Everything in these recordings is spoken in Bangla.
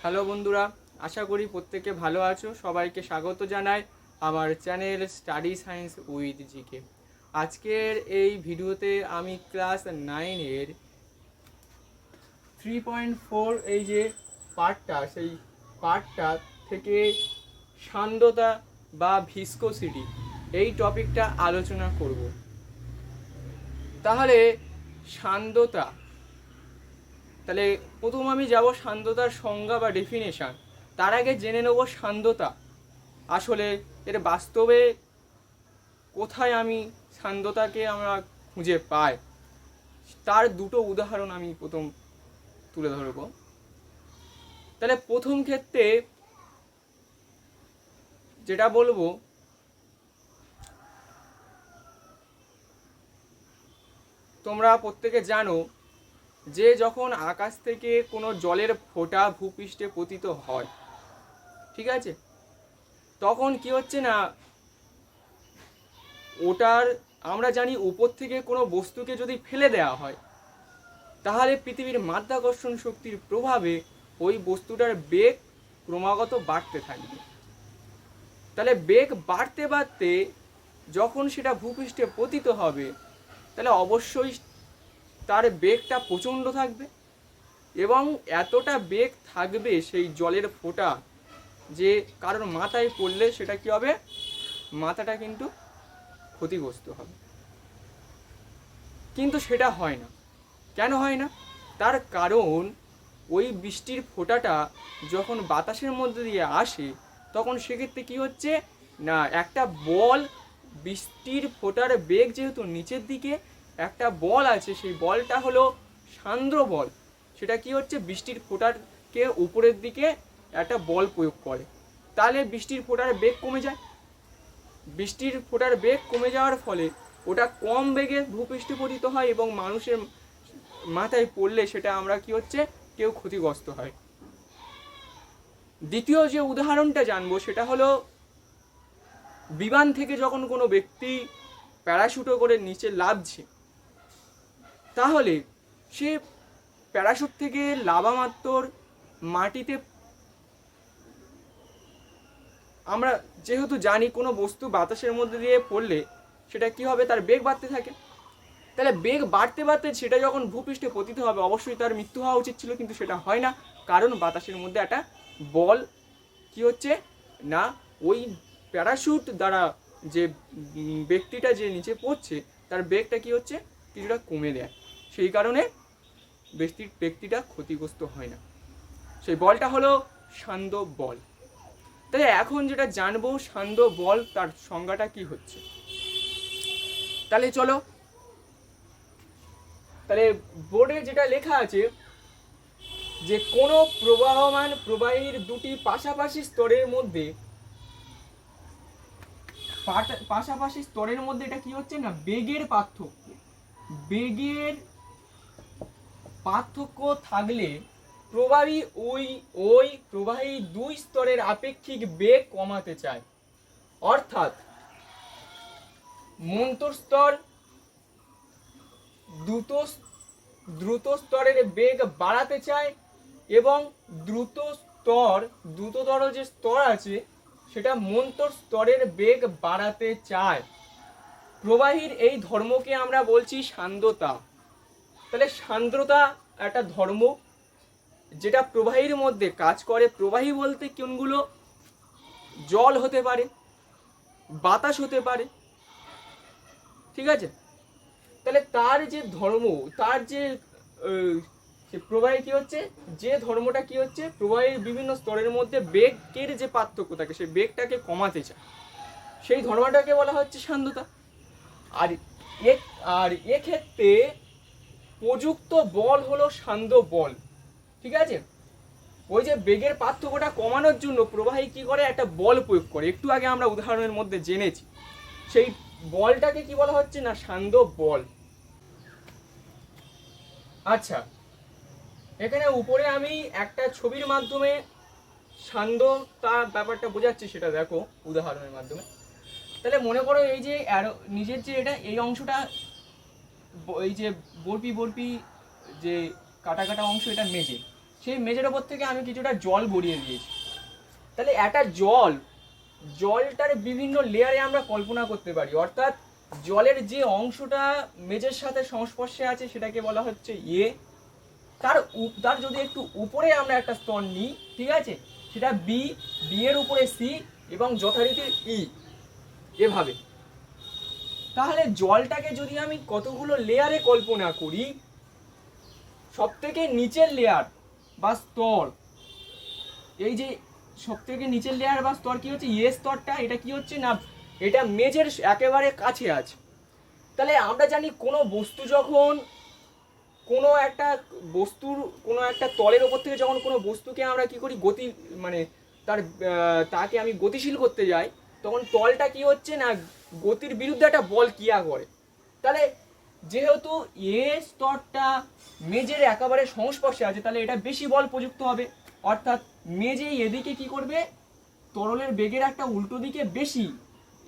হ্যালো বন্ধুরা, আশা করি প্রত্যেকে ভালো আছো। সবাইকে স্বাগত জানাই আমার channel study science with GK. আজকের এই ভিডিওতে আমি ক্লাস 9-এর 3.4 এই যে পার্টটা, সেই পার্টটা থেকে সান্দ্রতা বা ভিসকোসিটি এই টপিকটা আলোচনা করব। তাহলে সান্দ্রতা, তাহলে প্রথম আমি যাব সান্দ্রতার সংজ্ঞা বা ডেফিনেশান। তার আগে জেনে নেব সান্দ্রতা আসলে এর বাস্তবে কোথায় আমি সান্দ্রতাকে আমরা খুঁজে পাই, তার দুটো উদাহরণ আমি প্রথম তুলে ধরব। তাহলে প্রথম ক্ষেত্রে যেটা বলবো, তোমরা প্রত্যেকে জানো যে যখন আকাশ থেকে কোনো জলের ফোঁটা ভূপৃষ্ঠে পতিত হয়, ঠিক আছে, তখন কি হচ্ছে না, ওটার আমরা জানি উপর থেকে কোনো বস্তুকে যদি ফেলে দেওয়া হয় তাহলে পৃথিবীর মাধ্যাকর্ষণ শক্তির প্রভাবে ওই বস্তুটার বেগ ক্রমাগত বাড়তে থাকবে। তাহলে বেগ বাড়তে বাড়তে যখন সেটা ভূপৃষ্ঠে পতিত হবে তাহলে অবশ্যই তার বেগটা প্রচণ্ড থাকবে এবং এতটা বেগ থাকবে সেই জলের ফোঁটা যে কারোর মাথায় পড়লে সেটা কি হবে, মাথাটা কিন্তু ক্ষতিগ্রস্ত হবে। কিন্তু সেটা হয় না। কেন হয় না? তার কারণ ওই বৃষ্টির ফোঁটাটা যখন বাতাসের মধ্যে দিয়ে আসে তখন সেক্ষেত্রে কি হচ্ছে না, একটা বল, বৃষ্টির ফোঁটার বেগ যেহেতু নিচের দিকে, একটা বল আছে, সেই বলটা হলো সান্দ্র বল। সেটা কি হচ্ছে, বৃষ্টির ফোঁটাকে উপরের দিকে একটা বল প্রয়োগ করে, তাহলে বৃষ্টির ফোঁটার বেগ কমে যায়। বৃষ্টির ফোঁটার বেগ কমে যাওয়ার ফলে ওটা কম বেগে ভূপৃষ্ঠে পতিত হয় এবং মানুষের মাথায় পড়লে সেটা আমরা কি হচ্ছে, কেউ ক্ষতিগ্রস্ত হয়। দ্বিতীয় যে উদাহরণটা জানবো সেটা হলো বিমান থেকে যখন কোনো ব্যক্তি প্যারাশুটে করে নিচে নামছে, তাহলে সে প্যারাশুট থেকে নামা মাত্র মাটিতে, আমরা যেহেতু জানি কোনো বস্তু বাতাসের মধ্যে দিয়ে পড়লে সেটা কি হবে, তার বেগ বাড়তে থাকে। তাহলে বেগ বাড়তে বাড়তে সেটা যখন ভূপৃষ্ঠে পতিত হবে অবশ্যই তার মৃত্যু হওয়া উচিত ছিল, কিন্তু সেটা হয় না, কারণ বাতাসের মধ্যে একটা বল কি হচ্ছে না, ওই প্যারাশুট দ্বারা যে ব্যক্তিটা যে নিচে পড়ছে তার বেগটা কি হচ্ছে, কিছুটা কমে দেয়, সেই কারণে ব্যক্তিটা ক্ষতিগ্রস্ত হয় না। সেই বলটা হলো সান্দ্র বল। তাহলে এখন যেটা জানবো সান্দ্র বল তার সংজ্ঞাটা কি হচ্ছে, তাহলে চলো। তাহলে বোর্ডে যেটা লেখা আছে যে কোনো প্রবাহমান প্রবাহীর দুটি পাশাপাশি স্তরের মধ্যে এটা কি হচ্ছে না, বেগের পার্থক্য থাকলে প্রবাহী ওই প্রবাহী দুই স্তরের আপেক্ষিক বেগ কমাতে চায়। অর্থাৎ মন্তর স্তর দ্রুত স্তরের বেগ বাড়াতে চায় এবং দ্রুততর যে স্তর আছে সেটা মন্তর স্তরের বেগ বাড়াতে চায়। প্রবাহীর এই ধর্মকে আমরা বলছি সান্দ্রতা। তাহলে সান্দ্রতা একটা ধর্ম যেটা প্রবাহীর মধ্যে কাজ করে। প্রবাহী বলতে কোনগুলো, জল হতে পারে, বাতাস হতে পারে, ঠিক আছে। তাহলে তার যে ধর্ম, তার যে প্রবাহী কি হচ্ছে, যে ধর্মটা কি হচ্ছে, প্রবাহীর বিভিন্ন স্তরের মধ্যে বেগের যে পার্থক্য থাকে সেই বেগটাকে কমাতে চায়, সেই ধর্মটাকে বলা হচ্ছে সান্দ্রতা। আর এক্ষেত্রে প্রযুক্ত বল হলো সান্দ্র বল, ঠিক আছে। ওই যে বেগের পার্থক্যটা কমানোর জন্য প্রবাহী কি করে, একটা বল প্রয়োগ করে, একটু আগে আমরা উদাহরণের মধ্যে জেনেছি। সেই বলটাকে কি বলা হচ্ছে না, সান্দ্র বল। আচ্ছা, এখানে উপরে আমি একটা ছবির মাধ্যমে সান্দ্রতা ব্যাপারটা বোঝাচ্ছি, সেটা দেখো উদাহরণের মাধ্যমে। তাহলে মনে করো এই যে নিজের যে এটা, এই অংশটা, এই যে বরফি যে কাটা কাটা অংশ, এটা মেঝে, সেই মেঝের ওপর থেকে আমি কিছুটা জল গড়িয়ে দিয়েছি। তাহলে একটা জলটার বিভিন্ন লেয়ারে আমরা কল্পনা করতে পারি, অর্থাৎ জলের যে অংশটা মেঝের সাথে সংস্পর্শে আছে সেটাকে বলা হচ্ছে এ। তার যদি একটু উপরে আমরা একটা স্তর নিই, ঠিক আছে, সেটা বি, বি এর উপরে সি এবং যথারীতি ই, এভাবে। তাহলে জলটাকে যদি আমি কতগুলো লেয়ারে কল্পনা করি, সব থেকে নিচের লেয়ার বা স্তর, এই যে সব থেকে নিচের লেয়ার বা স্তর কি হচ্ছে, এ স্তরটা, এটা কি হচ্ছে না, এটা মেঝের একেবারে কাছে আছে। তাহলে আমরা জানি কোনো বস্তু যখন কোনো একটা তলের ওপর থেকে যখন কোনো বস্তুকে আমরা কি করি, গতি মানে তাকে আমি গতিশীল করতে যাই, তখন তলটা কি হচ্ছে না, গতির বিরুদ্ধে একটা বল ক্রিয়া করে। তাহলে যেহেতু এ স্তরটা মেঝের একেবারে সংস্পর্শে আছে, তাহলে এটা বেশি বল প্রযুক্ত হবে, অর্থাৎ মেঝে এদিকে কি করবে, তরলের বেগের একটা উল্টো দিকে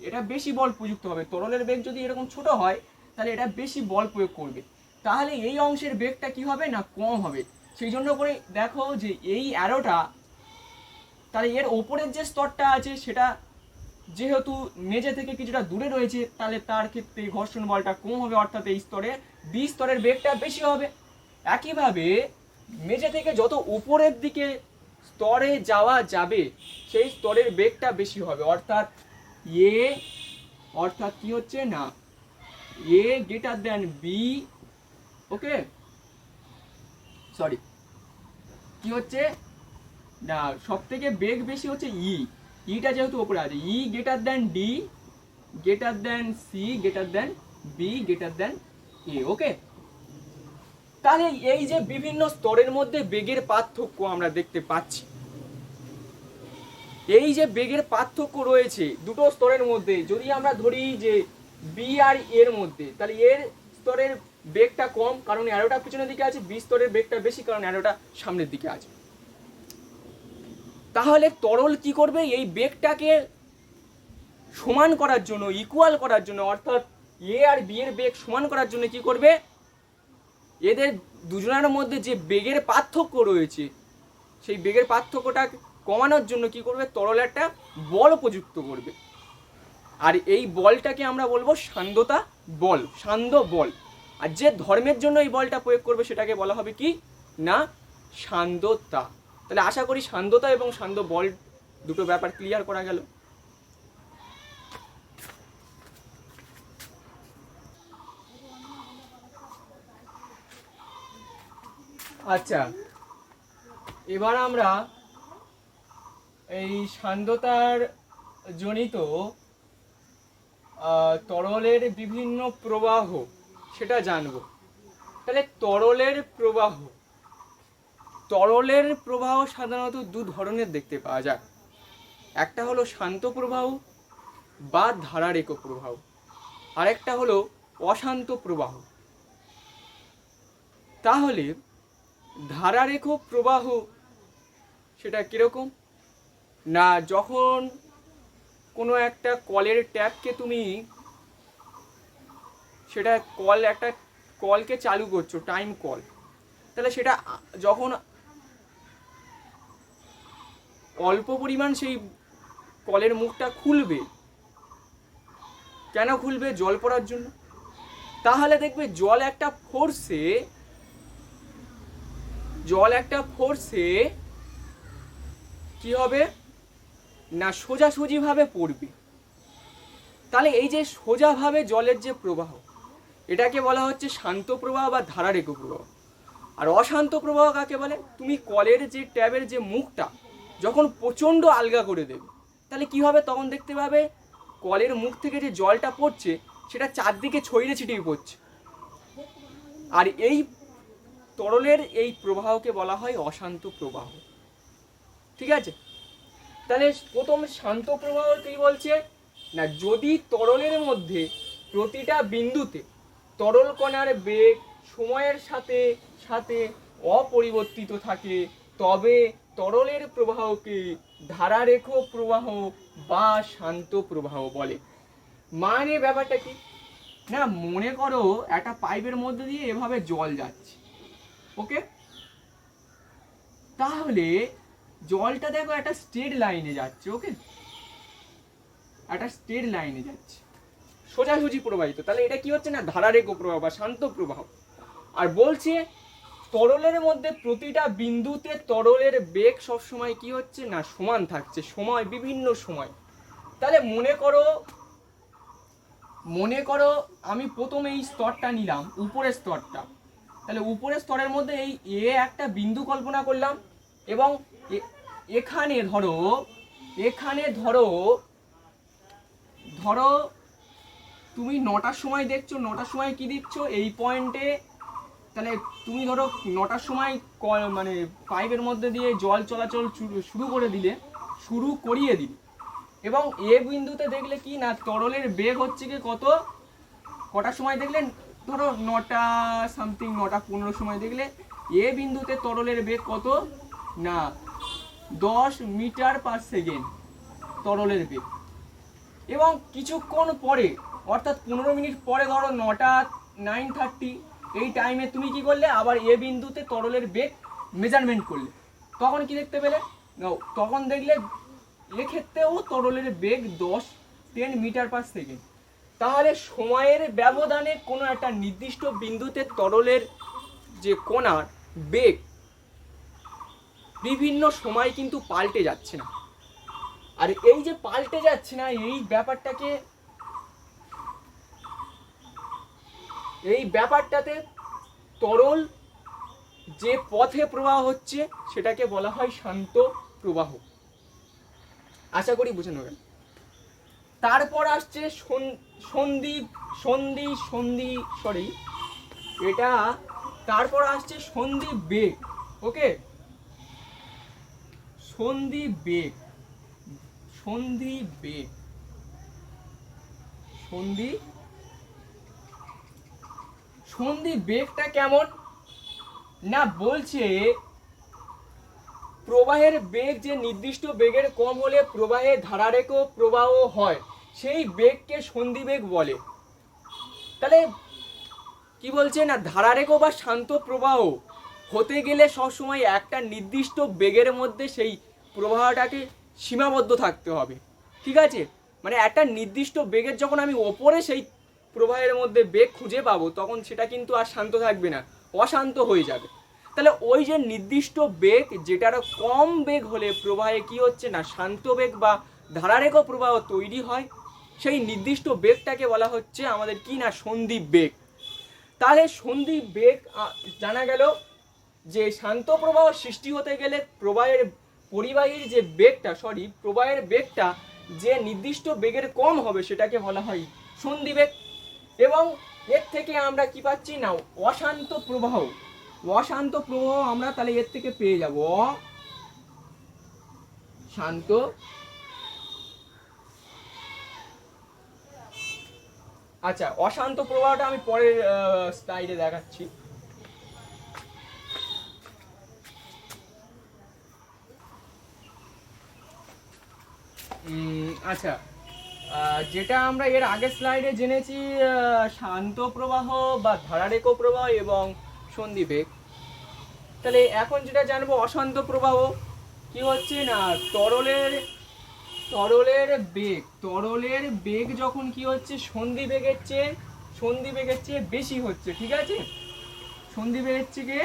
এটা বেশি বল প্রযুক্ত হবে। তরলের বেগ যদি এরকম ছোট হয় তাহলে এটা বেশি বল প্রয়োগ করবে, তাহলে এই অংশের বেগটা কি হবে না, কম হবে। সেই জন্য করে দেখো যে এই অ্যারোটা, তাহলে এর ওপরের যে স্তরটা আছে সেটা যেহেতু মেঝে থেকে কিছুটা দূরে রয়েছে, তাহলে তার ক্ষেত্রে ঘর্ষণ বলটা কম হবে, অর্থাৎ এই স্তরে বি স্তরের বেগটা বেশি হবে। একইভাবে মেঝে থেকে যত উপরের দিকে স্তরে যাওয়া যাবে সেই স্তরের বেগটা বেশি হবে, অর্থাৎ কি হচ্ছে না, এ গ্রেটার দেন বি, ওকে, সরি, কি হচ্ছে না, সব থেকে বেগ বেশি হচ্ছে ইটা যেহেতু উপরে আছে, E greater than D greater than C greater than B greater than A, okay. তাহলে এই যে বিভিন্ন স্তরের মধ্যে বেগের পার্থক্য আমরা দেখতে পাচ্ছি, এই যে বেগের পার্থক্য রয়েছে দুটো স্তরের মধ্যে, যদি আমরা ধরি যে বি আর এর মধ্যে, তাহলে এর স্তরের বেগটা কম কারণ অ্যারোটা পিছনের দিকে আছে, বি স্তরের বেগটা বেশি কারণ অ্যারোটা সামনের দিকে আছে। তাহলে তরল কি করবে, এই বেগটাকে সমান করার জন্য, ইকুয়াল করার জন্য, অর্থাৎ এ আর বি এর বেগ সমান করার জন্য কি করবে, এদের দুজনের মধ্যে যে বেগের পার্থক্য রয়েছে সেই বেগের পার্থক্যটা কমানোর জন্য কি করবে, তরল একটা বল প্রযুক্ত করবে। আর এই বলটাকে আমরা বলবো সান্দ্রতা বল, সান্দ্র বল। আর যে ধর্মের জন্য এই বলটা প্রয়োগ করবে সেটাকে বলা হবে কি না, সান্দ্রতা। তাহলে আশা করি সান্দ্রতা এবং সান্দ্র বল দুটো ব্যাপার ক্লিয়ার করা গেল। আচ্ছা, এবার আমরা এই সান্দ্রতার জনিত তরলের বিভিন্ন প্রবাহ সেটা জানব। তাহলে তরলের প্রবাহ সাধারণত দু ধরনের দেখতে পাওয়া যায়, একটা হলো শান্ত প্রবাহ বা ধারারেখ প্রবাহ, আরেকটা হলো অশান্ত প্রবাহ। তাহলে ধারারেখ প্রবাহ সেটা কিরকম না, যখন কোনো একটা কলের ট্যাপকে তুমি একটা কলকে চালু করছো, টাইম কল, তাহলে সেটা যখন অল্প পরিমাণ সেই কলের মুখটা খুলবে, কেন খুলবে, জল পড়ার জন্য। তাহলে দেখবে জল একটা ফোর্সে কি হবে না, সোজাসুজিভাবে পড়বে। তাহলে এই যে সোজাভাবে জলের যে প্রবাহ, এটাকে বলা হচ্ছে শান্ত প্রবাহ বা ধারারেখ প্রবাহ। আর অশান্ত প্রবাহ কাকে বলে, তুমি কলের যে ট্যাবের যে মুখটা যখন প্রচণ্ড আলগা করে দেবে, তাহলে কি হবে, তখন দেখতে পাবে কলের মুখ থেকে যে জলটা পড়ছে সেটা চারদিকে ছড়িয়ে ছিটিয়ে পড়ছে। আর এই তরলের এই প্রবাহকে বলা হয় অশান্ত প্রবাহ, ঠিক আছে। তাহলে প্রথম শান্ত প্রবাহ কি বলছে না, যদি তরলের মধ্যে প্রতিটা বিন্দুতে তরল কণার বেগ সময়ের সাথে সাথে অপরিবর্তিত থাকে, তবে তরলের প্রবাহকে ধারারেখ প্রবাহ বা শান্ত প্রবাহ বলে। মানে ব্যাপারটা কি না, মনে করো একটা পাইপের মধ্যে দিয়ে এভাবে জল যাচ্ছে, ওকে, তাহলে জলটা দেখো একটা স্ট্রেট লাইনে যাচ্ছে, ওকে, একটা স্ট্রেট লাইনে যাচ্ছে, সোজাসুজি প্রবাহিত। তাহলে এটা কি হচ্ছে না ধারারেখ প্রবাহ বা শান্ত প্রবাহ। আর বলছে তরলের মধ্যে প্রতিটা বিন্দুতে তরলের বেগ সবসময় কি হচ্ছে না সমান থাকছে, সময় বিভিন্ন সময়। তাহলে মনে করো আমি প্রথমে এই স্তরটা নিলাম, উপরের স্তরটা। তাহলে উপরের স্তরের মধ্যে এই একটা বিন্দু কল্পনা করলাম, এবং এখানে ধরো তুমি 9টার সময় দেখছো, 9টার সময় কি দিচ্ছ এই পয়েন্টে। তাহলে তুমি ধরো 9টার সময় মানে পাইপের মধ্যে দিয়ে জল চলাচল শুরু করিয়ে দিলে, এবং এ বিন্দুতে দেখলে কি না তরলের বেগ হচ্ছে কি কটার সময় দেখলেন, ধরো 9টা সামথিং, 9টা 15 সময় দেখলে এ বিন্দুতে তরলের বেগ কত না 10 মিটার পার সেকেন্ড তরলের বেগ। এবং কিছুক্ষণ পরে অর্থাৎ 15 মিনিট পরে ধরো 9টা 9:30 এই টাইমে তুমি কি করলে আবার এ বিন্দুতে তরলের বেগ মেজারমেন্ট করলে, তখন কি দেখতে পেলে, তখন দেখলে এক্ষেত্রেও তরলের বেগ 10 মিটার পার সেকেন্ড। তাহলে সময়ের ব্যবধানে কোনো একটা নির্দিষ্ট বিন্দুতে তরলের যে কণার বেগ বিভিন্ন সময় কিন্তু পাল্টে যাচ্ছে না। আর এই যে পাল্টে যাচ্ছে না এই ব্যাপারটাতে তরল যে পথে প্রবাহ হচ্ছে সেটাকে বলা হয় শান্ত প্রবাহ। আশা করি বুঝানো গেল। তারপর আসছে তারপর আসছে সন্ধি বেগ, ওকে, সন্ধি বেগটা কেমন না, বলছে প্রবাহের বেগ যে নির্দিষ্ট বেগের কম হলে প্রবাহে ধারারেখ প্রবাহ হয়, সেই বেগকে সন্ধি বেগ বলে। তাহলে কি বলছে না ধারারেখ বা শান্ত প্রবাহ হতে গেলে সবসময় একটা নির্দিষ্ট বেগের মধ্যে সেই প্রবাহটাকে সীমাবদ্ধ থাকতে হবে, ঠিক আছে। মানে একটা নির্দিষ্ট বেগের যখন আমি ওপরে সেই প্রবাহের মধ্যে বেগ খুঁজে পাবো তখন সেটা কিন্তু আর শান্ত থাকবে না, অশান্ত হয়ে যাবে। তাহলে ওই যে নির্দিষ্ট বেগ যেটার কম বেগ হলে প্রবাহে কি হচ্ছে না শান্ত বেগ বা ধারারেখ প্রবাহ তৈরি হয়, সেই নির্দিষ্ট বেগটাকে বলা হচ্ছে আমাদের কি না সন্ধি বেগ। তাহলে সন্ধি বেগ জানা গেল যে শান্ত প্রবাহ সৃষ্টি হতে গেলে প্রবাহের বেগটা যে নির্দিষ্ট বেগের কম হবে সেটাকে বলা হয় সন্ধি বেগ। এবং এর থেকে আমরা কি পাচ্ছি না অশান্ত প্রবাহ আমরা তাহলে এর থেকে পেয়ে যাব শান্ত আচ্ছা অশান্ত প্রবাহটা আমি পরের স্লাইডে দেখাচ্ছি। আচ্ছা যেটা আমরা এর আগের স্লাইডে জেনেছি শান্ত প্রবাহ বা ধারারেখ প্রবাহ এবং সন্ধি বেগ। তাহলে এখন যেটা জানবো অশান্ত প্রবাহ কি হচ্ছে না তরলের বেগ যখন কি হচ্ছে সন্ধি বেগের চেয়ে বেশি হচ্ছে, ঠিক আছে, সন্ধি বেগের চেয়ে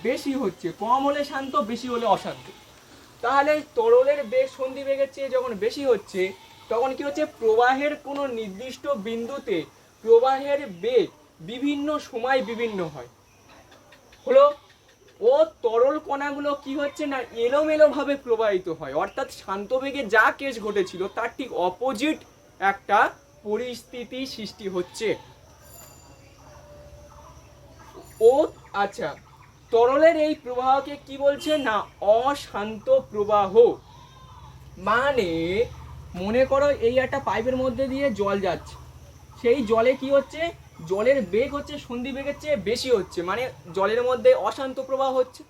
বেশি হচ্ছে, কম হলে শান্ত বেশি হলে অশান্ত। তাহলে তরলের বেগ সন্ধি বেগের চেয়ে যখন বেশি হচ্ছে তখন কি হচ্ছে প্রবাহের কোনো নির্দিষ্ট বিন্দুতে প্রবাহের বেগ বিভিন্ন সময় বিভিন্ন হয় হলো, ও তরল কণাগুলো কি হচ্ছে না এলোমেলো ভাবে প্রবাহিত হয়, অর্থাৎ শান্ত বেগে যা কেস ঘটেছিল তার ঠিক অপোজিট একটা পরিস্থিতি সৃষ্টি হচ্ছে। আচ্ছা তরলের এই প্রবাহকে কি বলছে না অশান্ত প্রবাহ। মানে মনে করো এই একটা পাইপের মধ্যে দিয়ে জল যাচ্ছে, সেই জলে কি হচ্ছে জলের বেগ হচ্ছে সন্ধি বেগের চেয়ে বেশি হচ্ছে, মানে জলের মধ্যে অশান্ত প্রবাহ হচ্ছে।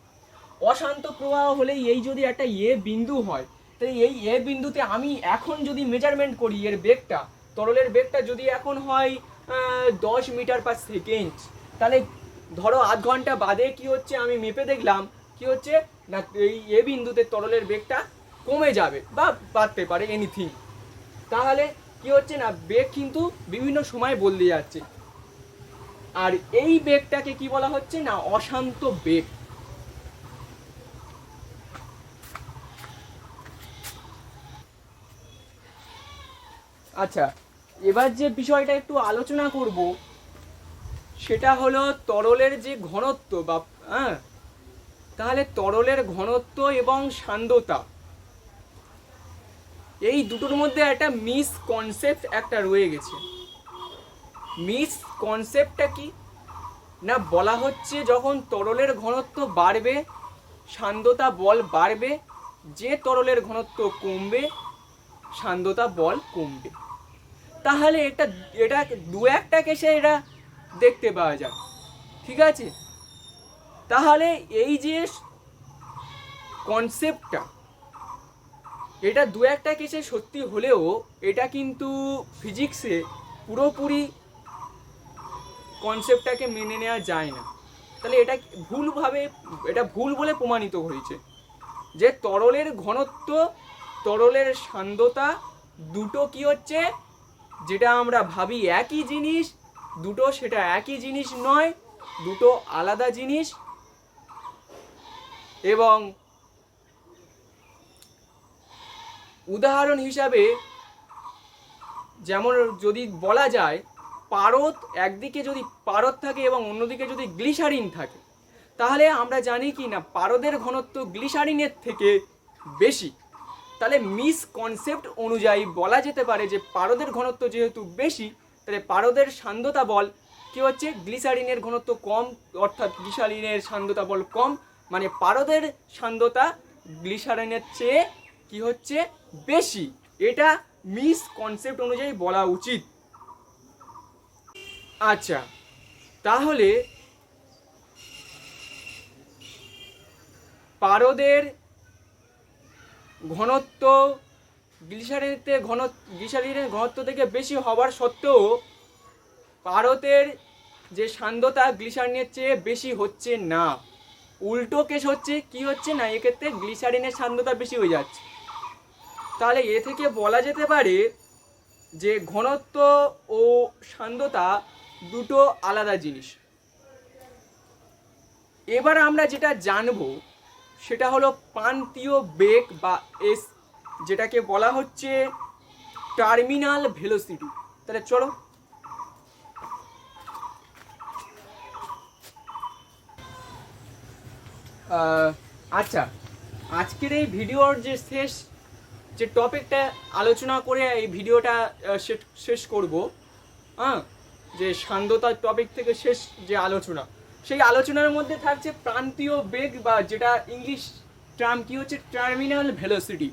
অশান্ত প্রবাহ হলে এই যদি একটা বিন্দু হয় তাহলে এই বিন্দুতে আমি এখন যদি মেজারমেন্ট করি এর বেগটা, তরলের বেগটা যদি এখন হয় 10 মিটার পার সেকেন্ড, তাহলে ধরো আধ ঘন্টা বাদে কি হচ্ছে আমি মেপে দেখলাম কি হচ্ছে না এই এ বিন্দুতে তরলের বেগটা কমে যাবে বা বাড়তে পারে এনিথিং। তাহলে কি হচ্ছে না বেগ কিন্তু বিভিন্ন সময় বদলে যাচ্ছে, আর এই বেগটাকে কি বলা হচ্ছে না অশান্ত বেগ। আচ্ছা, এবার যে বিষয়টা একটু আলোচনা করব সেটা হলো তরলের যে ঘনত্ব বা হ্যাঁ, তাহলে তরলের ঘনত্ব এবং সান্দ্রতা এই দুটোর মধ্যে একটা মিসকনসেপ্ট একটা রয়ে গেছে। মিসকনসেপ্টটা কি না, বলা হচ্ছে যখন তরলের ঘনত্ব বাড়বে সান্দ্রতা বল বাড়বে, যে তরলের ঘনত্ব কমবে সান্দ্রতা বল কমবে। তাহলে এটা এটা দু একটা কেসে এটা দেখতে পাওয়া যায়, ঠিক আছে। তাহলে এই যে কনসেপ্টটা এটা দু একটা কেসে সত্যি হলেও এটা কিন্তু ফিজিক্সে পুরোপুরি কনসেপ্টটাকে মেনে নেওয়া যায় না। তাহলে এটা ভুলভাবে, এটা ভুল বলে প্রমাণিত হয়েছে যে তরলের ঘনত্ব তরলের সান্দ্রতা দুটো কি হচ্ছে, যেটা আমরা ভাবি একই জিনিস, দুটো সেটা একই জিনিস নয়, দুটো আলাদা জিনিস। এবং উদাহরণ হিসাবে যেমন যদি বলা যায় পারদ, একদিকে যদি পারদ থাকে এবং অন্যদিকে যদি গ্লিসারিন থাকে, তাহলে আমরা জানি কি না পারদের ঘনত্ব গ্লিসারিনের থেকে বেশি। তাহলে মিসকনসেপ্ট অনুযায়ী বলা যেতে পারে যে পারদের ঘনত্ব যেহেতু বেশি, তাহলে পারদের সান্দ্রতা বল কি হচ্ছে গ্লিসারিনের ঘনত্ব কম, অর্থাৎ গ্লিসারিনের সান্দ্রতা বল কম, মানে পারদের সান্দ্রতা গ্লিসারিনের চেয়ে কি হচ্ছে বেশি। এটা মিসকনসেপ্ট অনুযায়ী বলা উচিত। আচ্ছা, তাহলে পারদের ঘনত্ব গ্লিসারিনের ঘনত্ব থেকে বেশি হওয়ার সত্ত্বেও পারদের যে সান্দ্রতা গ্লিসারিনের চেয়ে বেশি হচ্ছে না, উল্টো কেস হচ্ছে, কি হচ্ছে না এক্ষেত্রে গ্লিসারিনের সান্দ্রতা বেশি হয়ে যাচ্ছে। তাহলে এ থেকে বলা যেতে পারে যে ঘনত্ব ও সান্দ্রতা দুটো আলাদা জিনিস। এবার আমরা যেটা জানবো সেটা হলো প্রান্তীয় বেগ বা এস, যেটাকে বলা হচ্ছে টার্মিনাল ভেলোসিটি। তাহলে চলো আচ্ছা, আজকের এই ভিডিওর যে শেষ যে টপিকটা আলোচনা করে এই ভিডিওটা শেষ করব, হ্যাঁ, যে সান্দ্রতার টপিক থেকে শেষ যে আলোচনা, সেই আলোচনার মধ্যে থাকছে প্রান্তীয় বেগ বা যেটা ইংলিশ টার্ম কি হচ্ছে টার্মিনাল ভেলোসিটি।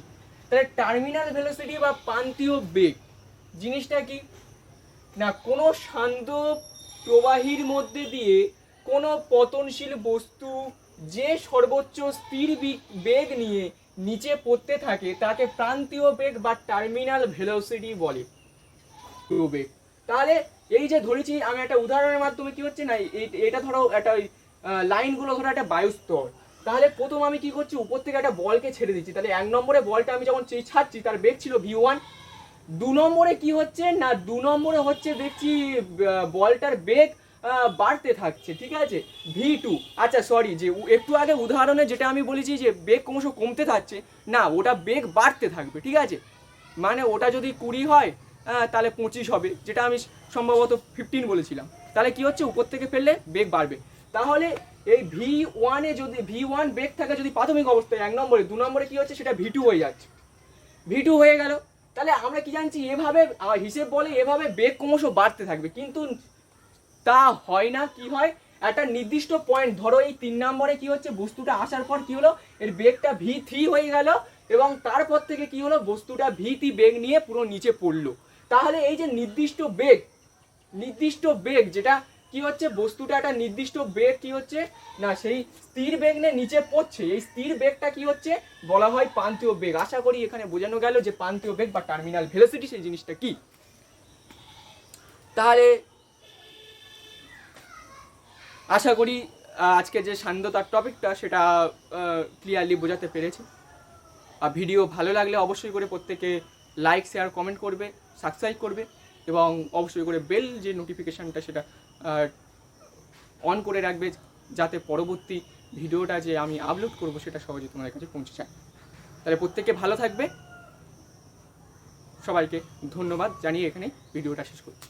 তাহলে টার্মিনাল ভেলোসিটি বা প্রান্তীয় বেগ জিনিসটা কি না, কোনো শান্ত প্রবাহীর মধ্যে দিয়ে কোনো পতনশীল বস্তু যে সর্বোচ্চ স্থির বেগ নিয়ে নিচে পড়তে থাকে তাকে প্রান্তীয় বেগ বা টার্মিনাল ভেলোসিটি বলে বেগ। তাহলে এই যে ধরেছি আমি একটা উদাহরণের মাধ্যমে কি হচ্ছে না, এটা ধরো একটা লাইনগুলো ধরো একটা বায়ুস্তর, তাহলে প্রথম আমি কি করছি উপর থেকে একটা বলকে ছেড়ে দিচ্ছি, তাহলে এক নম্বরে বলটা আমি যখন ছাড়ছি তার বেগ ছিল v1। দু নম্বরে কি হচ্ছে না, দু নম্বরে হচ্ছে দেখছি বলটার বেগ বাড়তে থাকছে, ঠিক আছে, v2। আচ্ছা সরি, যে একটু আগে উদাহরণে যেটা আমি বলেছি যে বেগ ক্রমশ কমতে থাকছে, না ওটা বেগ বাড়তে থাকবে, ঠিক আছে, মানে ওটা যদি 20 হয় তাহলে 25 হবে, যেটা আমি সম্ভবত 15 বলেছিলাম। তাহলে কি হচ্ছে উপর থেকে ফেললে বেগ বাড়বে। তাহলে এই v1-এ যদি v1 বেগ থাকে যদি প্রাথমিক অবস্থায় এক নম্বরে, দু নম্বরে কি হচ্ছে সেটা v2 হয়ে যাচ্ছে, v2 হয়ে গেল। তাহলে আমরা কি জানছি এভাবে হিসেব বলে এভাবে বেগ ক্রমশ বাড়তে থাকবে, কিন্তু তা হয় না। কি হয়, একটা নির্দিষ্ট পয়েন্ট ধরো এই 3 নম্বরে কি হচ্ছে বস্তুটা আসার পর কি হলো এর বেগটা v3 হয়ে গেল এবং তারপর থেকে কি হলো বস্তুটা v3 বেগ নিয়ে পুরো নিচে পড়লো। তাহলে এই যে নির্দিষ্ট বেগ যেটা কি হচ্ছে বস্তুটা একটা নির্দিষ্ট বেগ কি হচ্ছে না সেই স্থির বেগ নিয়ে নিচে পড়ছে, এই স্থির বেগটা কি হচ্ছে বলা হয় প্রান্তীয় বেগ। আশা করি এখানে বোঝানো গেল যে প্রান্তীয় বেগ বা টার্মিনাল ভেলোসিটি সেই জিনিসটা কি। তাহলে আশা করি আজকে যে সান্ধ্যতার টপিকটা সেটা ক্লিয়ারলি বোঝাতে পেরেছি। আর ভিডিও ভালো লাগলে অবশ্যই করে প্রত্যেকে লাইক শেয়ার কমেন্ট করবে, সাবস্ক্রাইব করবে এবং অবশ্যই করে বেল যে নোটিফিকেশানটা সেটা অন করে রাখবে, যাতে পরবর্তী ভিডিওটা যে আমি আপলোড করব সেটা সহজে তোমাদের কাছে পৌঁছে যায়। তাহলে প্রত্যেকে ভালো থাকবে, সবাইকে ধন্যবাদ জানিয়ে এখানে ভিডিওটা শেষ করছি।